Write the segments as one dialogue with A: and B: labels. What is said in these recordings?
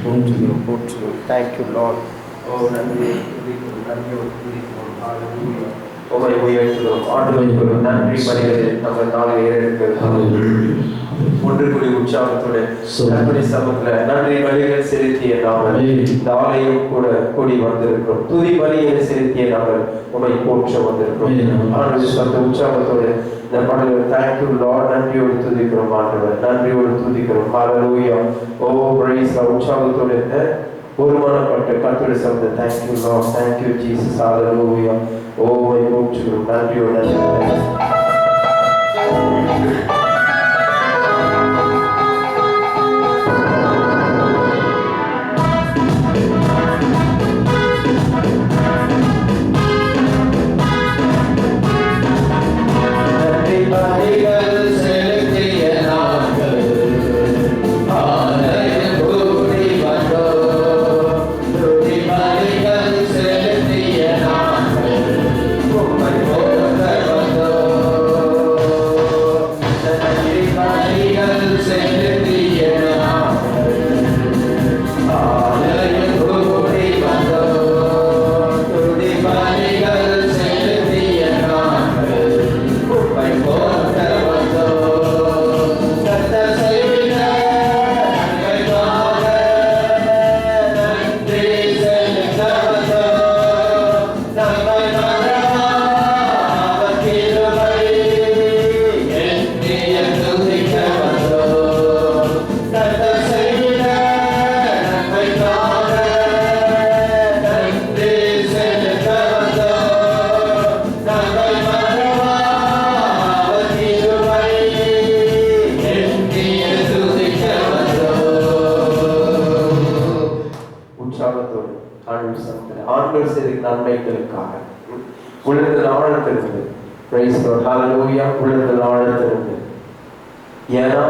A: போற்றுகிறோம் போற்றுகிறோம். Thank you Lord. ஓ நன்றி நன்றியோடு துதிக்கிறோம். ஹல்லேலூயா. உம்மை உயர்த்துகிறோம் ஆண்டவரே. நன்றி பலிகளை நம்ம நாளை ஏறெடுக்கிறது ஒன்று கூடி உற்சாகத்துடன் நன்றி சமத்துல நன்றி பலிகள் செலுத்திய நாங்கள் இந்த ஆலயம் கூட கூடி வந்திருக்கிறோம். துதி பலிகளை செலுத்திய நாங்கள் உம்மை போற்ற வந்திருக்கிறோம். ஆண்டவரே உற்சாகத்தோடு இந்த பாடல்கள் தேங்க்யூ லார்ட் நன்றியோடு துதிக்கிறோம் ஆண்டவரே. நன்றியோடு துதிக்கிறோம். ஹல்லேலூயா. ஓ பிரைஸ் உற்சாகத்தோடு ஒருமானப்பட்ட கர்த்தருடைய சமூகத்தை தேங்க்யூ லார்ட் தேங்க்யூ ஜீசஸ். ஹல்லேலூயா. ஓ உம்மை போற்றுகிறோம் நன்றியோடு நன்மைகளுக்காக உள்ளத்தில் ஆழத்திலிருந்து பிரைஸ் லார்ட் ஹல்லேலூயா. உள்ளத்தில் ஆழத்திலிருந்து ஏன்னா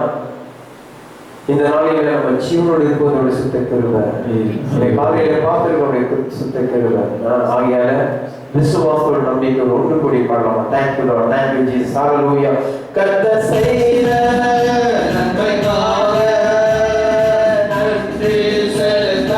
A: இந்த நாளில நம்ம ஜீவனோடு இருப்பதோட சுத்தக்கிருபை இந்த காலையில பார்த்திருக்கோடைய சுத்தக்கிருபை ஆகியால விசுவாசத்தோட நம்பிக்கை ஒன்று கூடி பாடலாம். Thank you lord thank you Jesus. Hallelujah. கர்த்தர் செய்த நன்மைக்காக நன்றி செலுத்த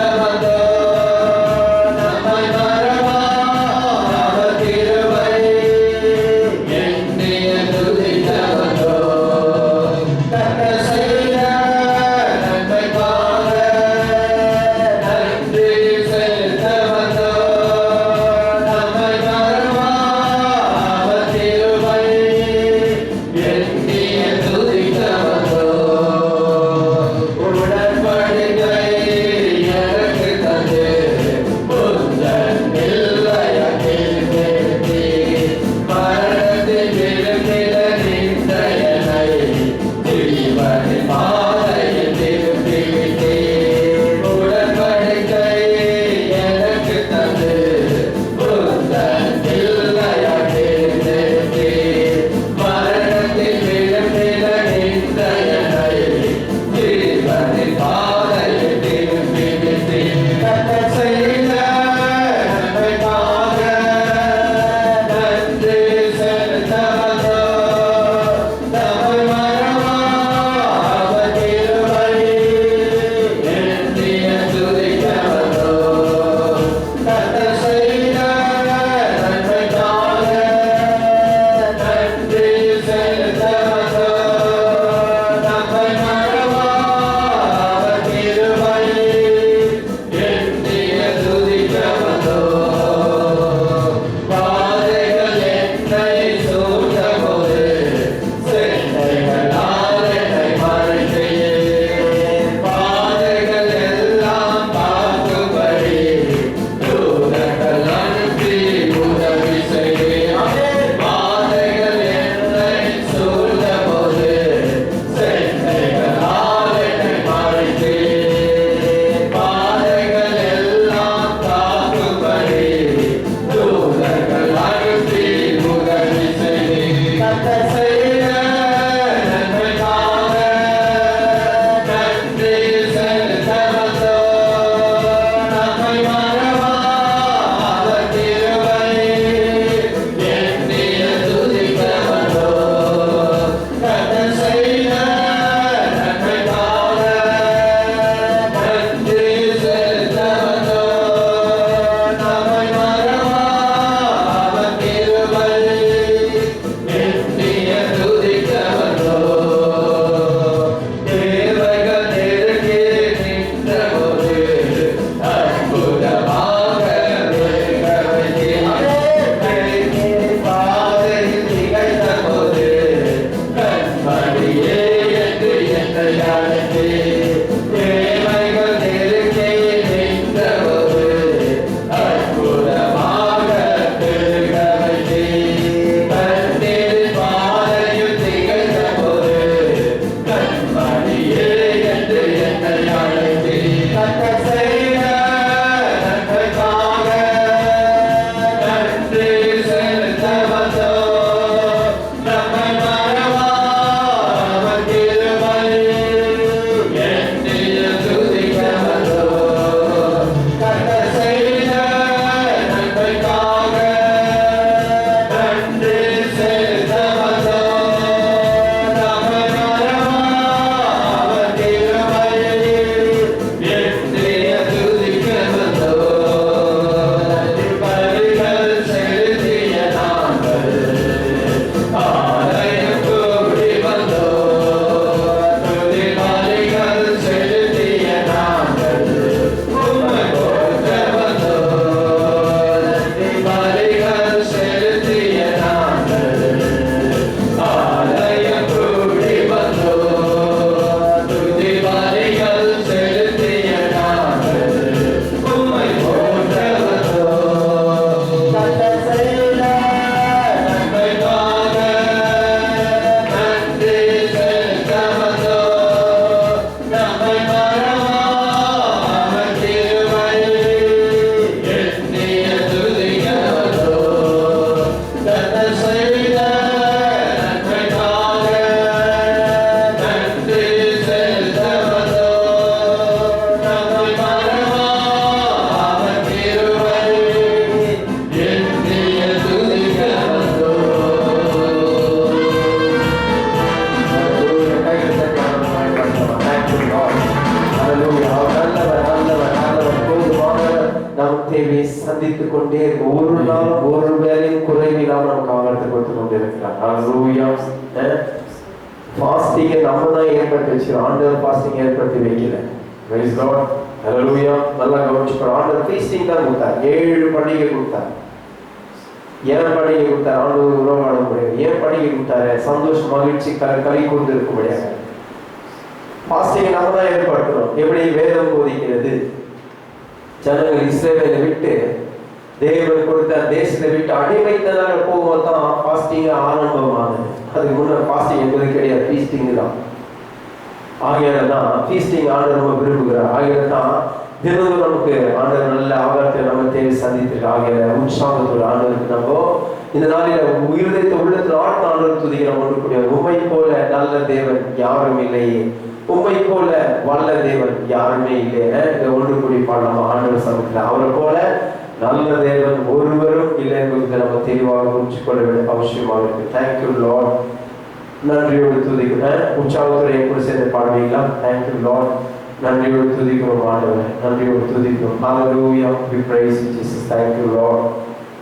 A: தேவையை சந்தித்துக் கொண்டே இருக்க ஒரு நாள் ஒரு வேலையும் குறைவில்லாம நமக்கு ஆகாரத்தை கொடுத்து கொண்டே இருக்கிறார். ஹல்லேலூயா. ஃபாஸ்டிங்கை நம்ம தான் ஏற்படுத்தி வச்சுக்கிறோம், ஆண்டவர் ஃபாஸ்டிங் ஏற்படுத்தி வைக்கல. Praise lord. ஹல்லேலூயா. நல்லா கவனிச்சுக்கணும். ஆண்டவர் ஃபீஸ்டிங் தான் கொடுத்தார், 7 பண்டிகை கொடுத்தார். ஏன் பண்டிகை கொடுத்தார்? ஆண்டவர் உறவாட முடியாது. ஏன் பண்டிகை கொடுத்தாரு? சந்தோஷம் மகிழ்ச்சி களி கொண்டு இருக்க முடியாது. ஃபாஸ்டிங்கை நம்ம தான் ஏற்படுத்துறோம். எப்படி வேதம் போதிக்கிறது, ஜனங்கள் இஸ்ரவேலை விட்டு தேவன் கொடுத்த தேசத்தை விட்டு அடிமைத்தனால போகும்போது தான் ஃபாஸ்டிங் ஆரம்பமானது. அதுக்கு முன்னாடி ஃபாஸ்டிங் என்பது கிடையாது, ஃபீஸ்டிங் தான். ஆகையால தான் ஃபீஸ்டிங் ஆண்டவர் ரொம்ப விரும்புகிறார். ஆகையால தான் தினமும் நமக்கு ஆண்டவர் நல்ல ஆகாரத்தை நம்ம தேவை சந்தித்திருக்கு. ஆகிய உற்சாகத்தோடு ஆண்டவருக்கு நம்ம இந்த நாளில் உயிர்த்த உள்ளத்தில் ஆண்டவர் துதிக்கிறோம். ஒன்று கூடிய உம்மை போல நல்ல தேவன் யாரும் இல்லையே, உம்மை போல வல்ல தேவன் யாருமே இல்லையே. இந்த ஒன்று கூடி பாடலாம் ஆண்டவர் சமூகத்தில். அவரை போல நல்ல தேவன் ஒருவரும் இல்லை என்பதை நம்ம தெளிவாக புரிஞ்சு கொள்ள வேண்டிய அவசியமாக இருக்கு. Thank you lord. நன்றியோடு துதிக்கிறேன். உற்சாகத்துறை கூட சேர்ந்து பாடுவீங்களா? Thank you lord. நன்றியோடு துதிக்கிறோம் ஆண்டவரே, நன்றியோடு துதிக்கிறோம். ஹல்லேலூயா. We praise you Jesus. Thank you Lord.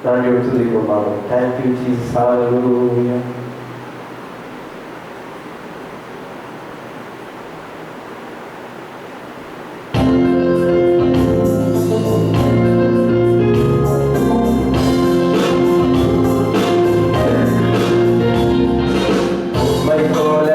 A: நன்றியோடு துதிக்கிறோம் ஆண்டவரே. Thank you Jesus. Hallelujah.
B: உம்மை போல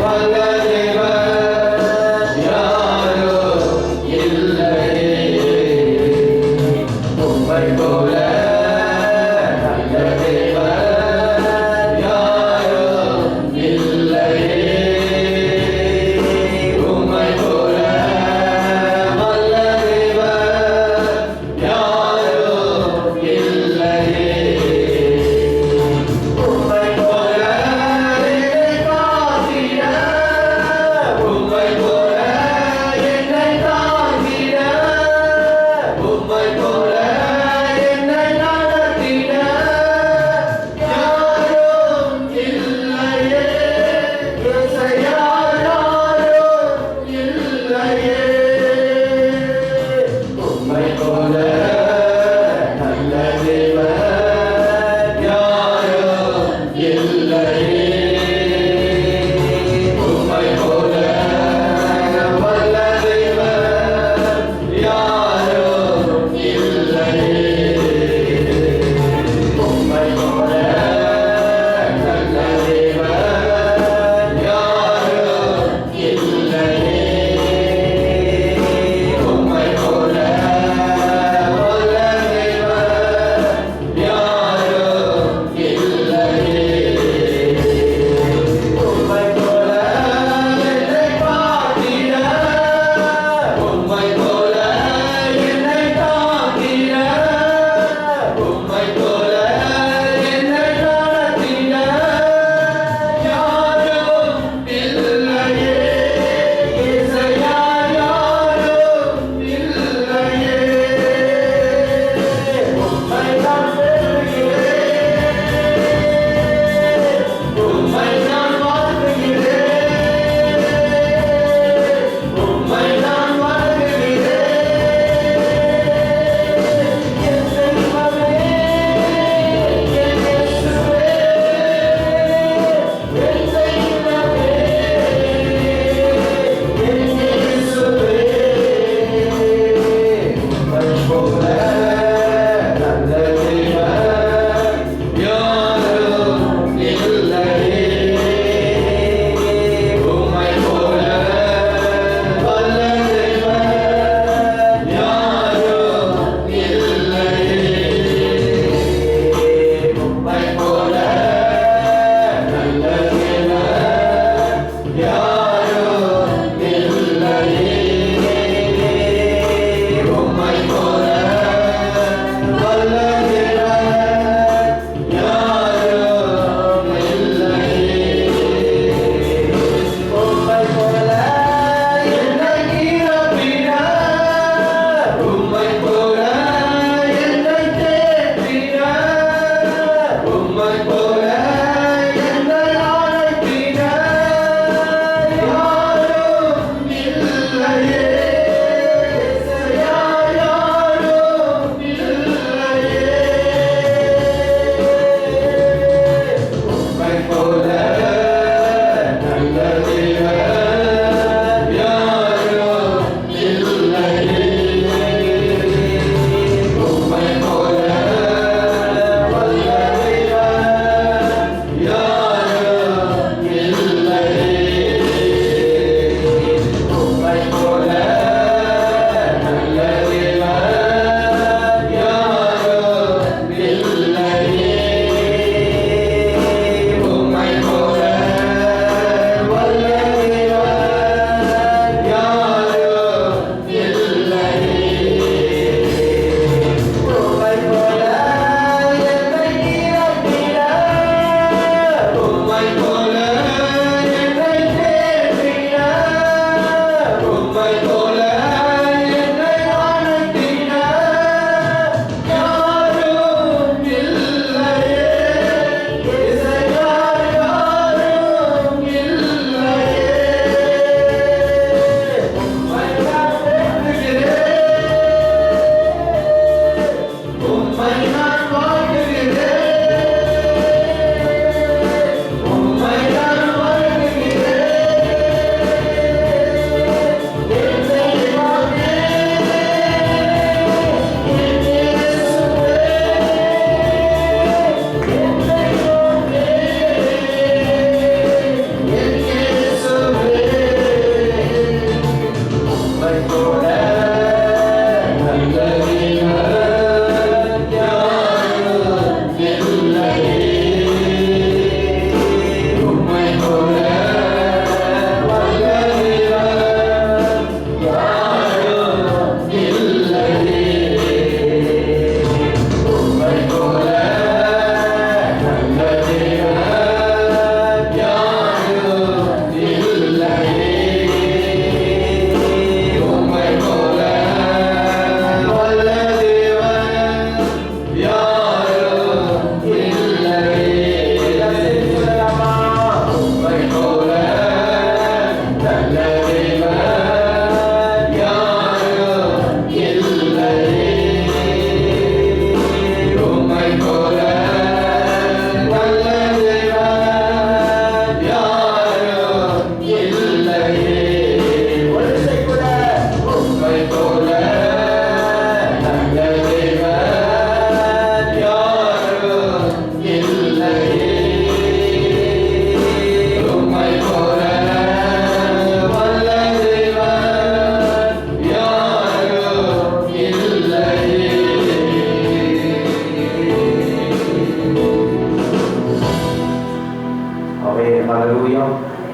B: வல்ல தேவன்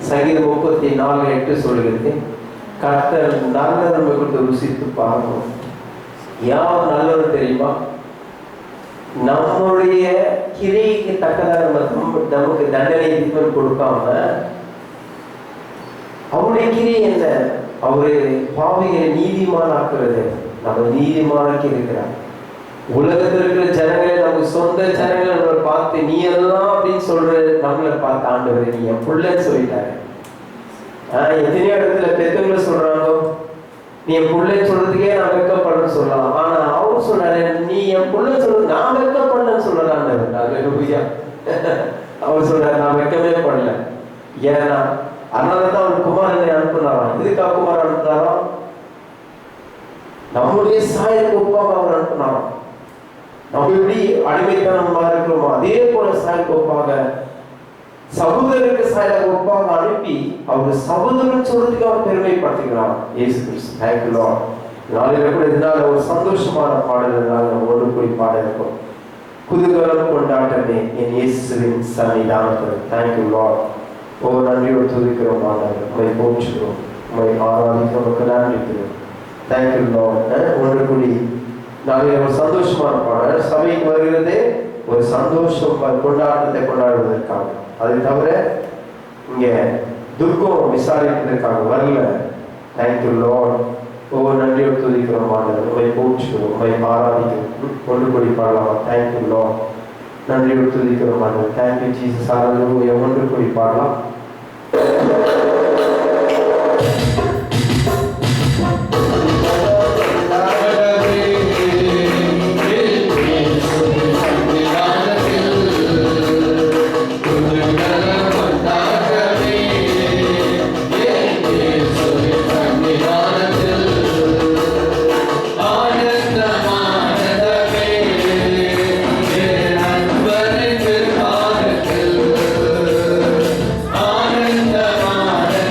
A: சங்கீதம் 34:8 சொல்கிறது, கர்த்தர் நல்லவர்களை கொண்டு ருசித்து பார்க்கணும். யார் நல்லவர் தெரியுமா? நம்முடைய கிரிக்கு தக்கதாக நமக்கு தண்டனை கொடுக்காம அவருடைய கிரி என்ன? அவரு பாவிகளை நீதிமானாக்குறது. நம்ம நீதிமானாக்கி இருக்கிறார். உலகத்தில் இருக்கிற ஜனங்களை, நமக்கு சொந்த ஜனங்களை நம்மளை பார்த்து நீ எல்லாம் அப்படின்னு சொல்ற நம்மளை பார்த்து ஆண்டவர் நீ என் புள்ளன்னு சொல்லிட்டாரு. எத்தனையோ இடத்துல பெற்றவங்களை சொல்றாங்க, நீ என் புள்ளன்னு சொல்றதுக்கே நான் வெட்கப்படன்னு சொல்லலாம். ஆனா அவர் சொல்றாரு, நீ என் புள்ளன்னு சொல்றது நான் வெட்கப்படலன்னு சொல்லலாம். அவர் சொல்றாரு, நான் வெட்கமே படல. ஏன்னா அதனாலதான் அவர் குமாரனை அனுப்புனாராம். எதுக்காக குமார் அனுப்புனாராம்? நம்முடைய சாயலுக்கு ஒப்பாக அவர் அனுப்புனாராம். நம்ம எப்படி அடிமைத்தனமா இருக்கிறோமோ அதே போல சாயலுக்கு ஒப்பாக, சகோதரருக்கு சாயலுக்கு ஒப்பாக அனுப்பி அவர் சகோதரன் சொல்றதுக்கு அவர் பெருமைப்படுத்துகிறார். இயேசு கிறிஸ்து. Thank you Lord. நாளையில கூட இதனால ஒரு சந்தோஷமான பாடல் நம்ம ஒன்று போய் பாட இருக்கோம். குதூகலம் கொண்டாட்டமே என் இயேசுவின் சன்னிதானத்தில். Thank you Lord. ஓ நன்றியோடு துதிக்கிறோம் ஆண்டவரே, உம்மை போற்றுகிறோம், உம்மை ஆராதிக்கிறோம், உமக்கு நன்றிக்கிறோம். Thank you Lord. ஒன்று கூடி நாங்கள் ஒரு சந்தோஷமான பாடல். சபைக்கு வருகிறதே ஒரு சந்தோஷம் கொண்டாட்டத்தை கொண்டாடுவதற்காக. அதை தவிர இங்க துக்கம் விசாரிப்பதற்காக வரல. Thank you Lord. ஓ நன்றியோடு துதிக்கிறோம் ஆண்டவரே, உம்மை போற்றுகிறோம், உம்மை ஆராதிக்கிறோம். ஒன்று கூடி பாடலாம். Thank you lord. நன்றியோடு துதிக்கிறோம் ஆண்டவரே. Thank you Jesus. ஹல்லேலூயா. ஒன்று கூடி பாடலாம்.
B: ஆனந்தமான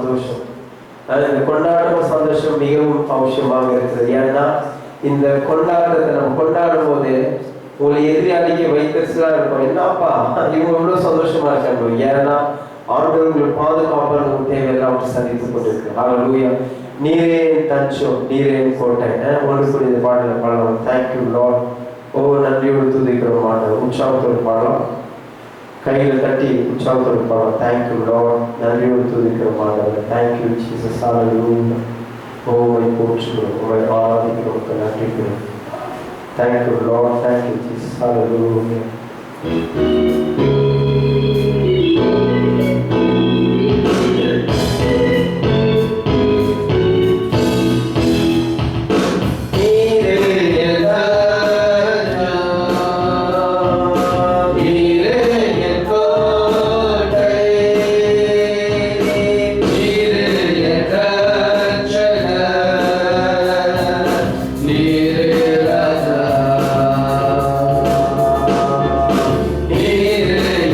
A: சந்தோஷம். இந்த கொண்டாடும் சந்தோஷம் மிகவும் அவசியமாக இருக்கிறது. ஏன்னா இந்த கொண்டாட்டத்தை நம்ம கொண்டாடும் போது உங்களை எதிராளிக்கு வைத்தறிச்சலா இருக்கும். என்னப்பா இவங்க எவ்வளவு சந்தோஷமா இருக்காங்க. ஏன்னா ஆண்டவர் உங்களை பாதுகாப்பான உங்கள் தேவையெல்லாம் அவற்றை சந்தித்துக் கொண்டிருக்கு. ஹல்லேலூயா. நீரே தஞ்சம், நீரே கோட்டை. ஒன்று கூடிய இந்த பாடலை பாடலாம். Thank you lord. நன்றியோடு துதிக்கிறோம் ஆண்டவர். உற்சாகத்தோடு பாடலாம். கையில் தட்டி உற்சாகத்தோடு பாடலாம். Thank you lord. நன்றியோடு துதிக்கிறோம் ஆண்டவர். Thank you Jesus. ஹல்லேலூயா. உம்மை போற்றுகிறோம், உம்மை ஆராதிக்கிறோம், நன்றிக்கிறோம். Thank you lord. Thank you Jesus. Hallelujah.
B: நீரே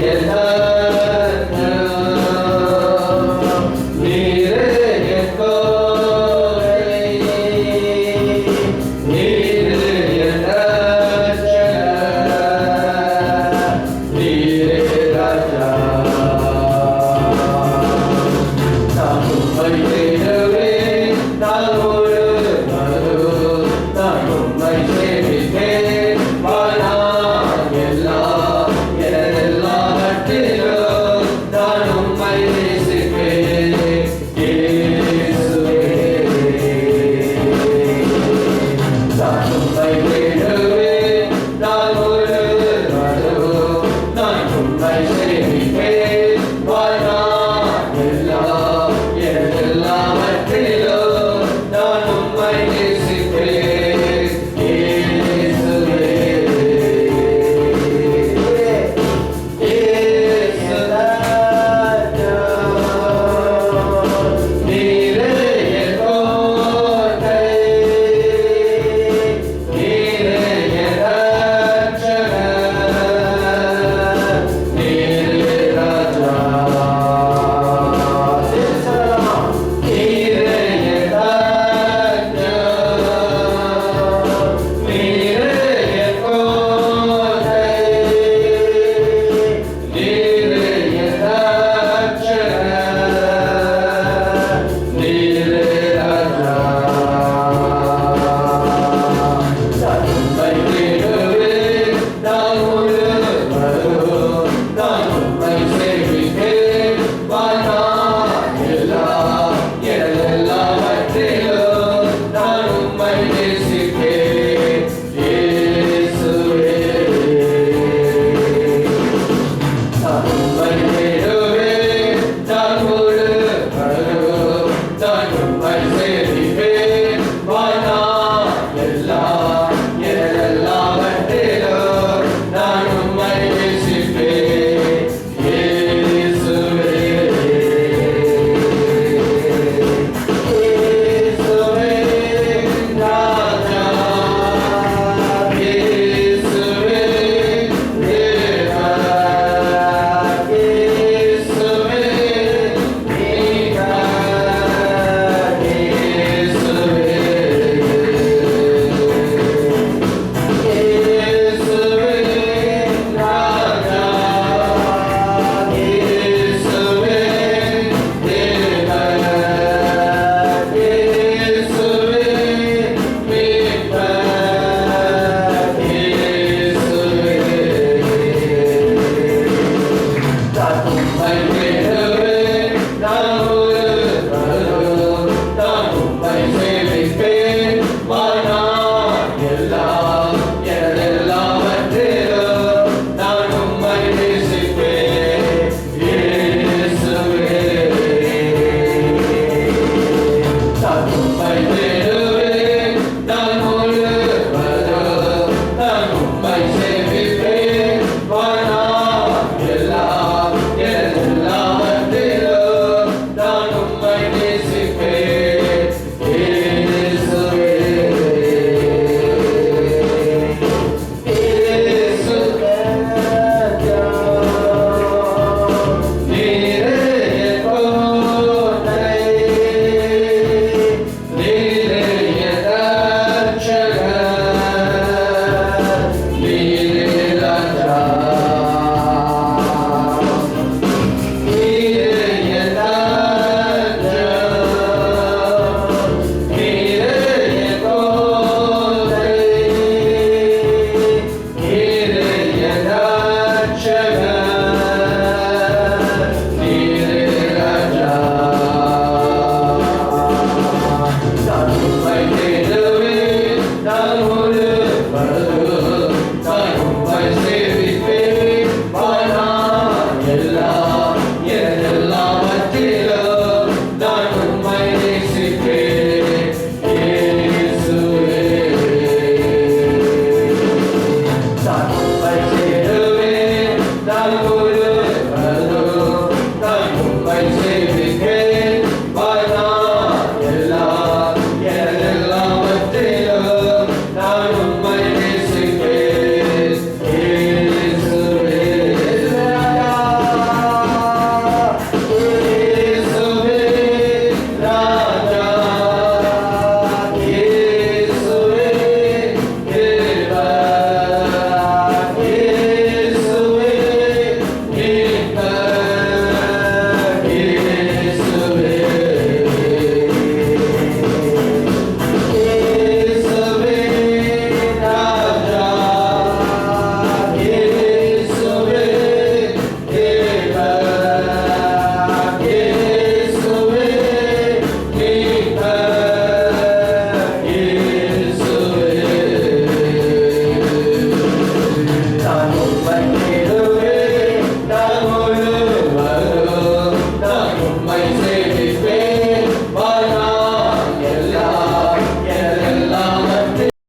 A: உம்மை தேடுவேன்